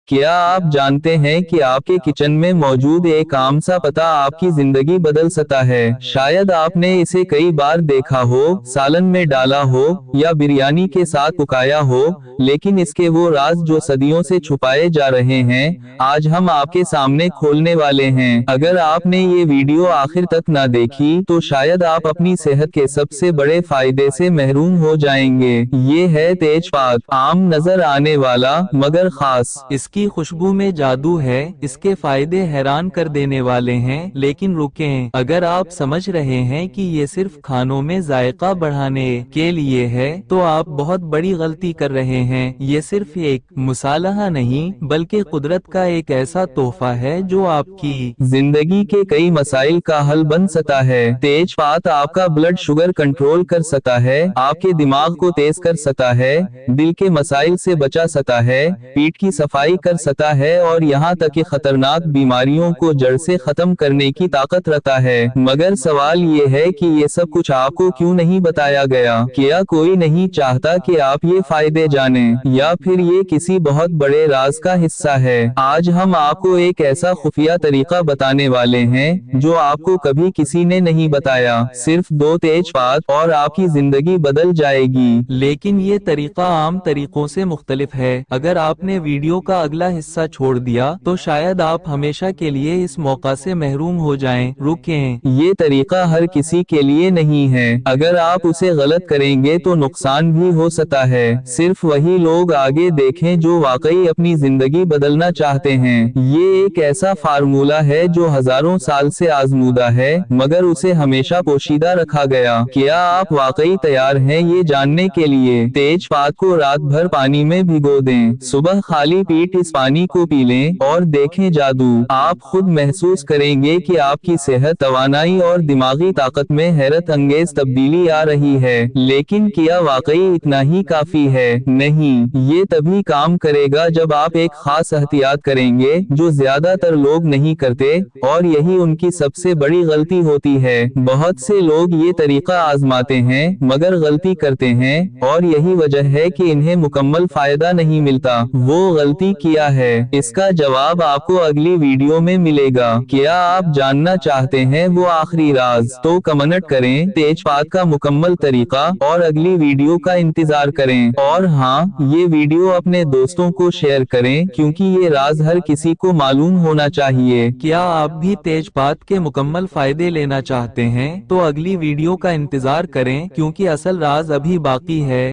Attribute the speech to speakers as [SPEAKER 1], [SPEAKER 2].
[SPEAKER 1] क्या आप जानते हैं कि आपके किचन में मौजूद एक आम सा पत्ता आपकी जिंदगी बदल सकता है। शायद आपने इसे कई बार देखा हो, सालन में डाला हो या बिरयानी के साथ पकाया हो, लेकिन इसके वो राज जो सदियों से छुपाए जा रहे हैं, आज हम आपके सामने खोलने वाले हैं। अगर आपने ये वीडियो आखिर तक ना देखी तो शायद आप अपनी सेहत के सबसे बड़े फायदे से महरूम हो जाएंगे। ये है तेजपात, आम नजर आने वाला मगर खास। इसकी खुशबू में जादू है, इसके फायदे हैरान कर देने वाले हैं। लेकिन रुकें, अगर आप समझ रहे हैं कि ये सिर्फ खानों में जायका बढ़ाने के लिए है तो आप बहुत बड़ी गलती कर रहे हैं। ये सिर्फ एक मुसालहा नहीं बल्कि कुदरत का एक ऐसा तोहफा है जो आपकी जिंदगी के कई मसाइल का हल बन सकता है। तेजपात आपका ब्लड शुगर कंट्रोल कर सकता है, आपके दिमाग को तेज कर सकता है, दिल के मसाइल से बचा सकता है, पेट की सफाई कर सकता है और यहाँ तक कि खतरनाक बीमारियों को जड़ से खत्म करने की ताकत रखता है। मगर सवाल ये है कि ये सब कुछ आपको क्यों नहीं बताया गया? क्या कोई नहीं चाहता कि आप ये फायदे जानें, या फिर ये किसी बहुत बड़े राज का हिस्सा है? आज हम आपको एक ऐसा खुफिया तरीका बताने वाले हैं जो आपको कभी किसी ने नहीं बताया। सिर्फ 2 तेजपात और आपकी जिंदगी बदल जाएगी। लेकिन ये तरीका आम तरीकों से मुख्तलिफ है। अगर आपने वीडियो का अगला हिस्सा छोड़ दिया तो शायद आप हमेशा के लिए इस मौका से महरूम हो जाएं। रुकें, ये तरीका हर किसी के लिए नहीं है। अगर आप उसे गलत करेंगे तो नुकसान भी हो सकता है। सिर्फ वही लोग आगे देखें जो वाकई अपनी जिंदगी बदलना चाहते हैं। ये एक ऐसा फार्मूला है जो हजारों साल से आजमूदा है, मगर उसे हमेशा पोशीदा रखा गया। क्या आप वाकई तैयार हैं ये जानने के लिए? तेजपात को रात भर पानी में भिगो दें, सुबह खाली पेट इस पानी को पी लें और देखें जादू। आप खुद महसूस करेंगे कि आपकी सेहत, तवानाई और दिमागी ताकत में हैरत अंगेज तब्दीली आ रही है। लेकिन क्या वाकई इतना ही काफी है? नहीं, ये तभी काम करेगा जब आप एक खास एहतियात करेंगे जो ज्यादातर लोग नहीं करते, और यही उनकी सबसे बड़ी गलती होती है। बहुत से लोग ये तरीका आजमाते हैं मगर गलती करते हैं, और यही वजह है कि इन्हें मुकम्मल फायदा नहीं मिलता। वो गलती किया है, इसका जवाब आपको अगली वीडियो में मिलेगा। क्या आप जानना चाहते हैं वो आखिरी राज? तो कमेंट करें तेजपात का मुकम्मल तरीका और अगली वीडियो का इंतजार करें। और हाँ, ये वीडियो अपने दोस्तों को शेयर करें क्योंकि ये राज हर किसी को मालूम होना चाहिए। क्या आप भी तेजपात के मुकम्मल फायदे लेना चाहते हैं? तो अगली वीडियो का इंतजार करें क्योंकि असल राज अभी बाकी है।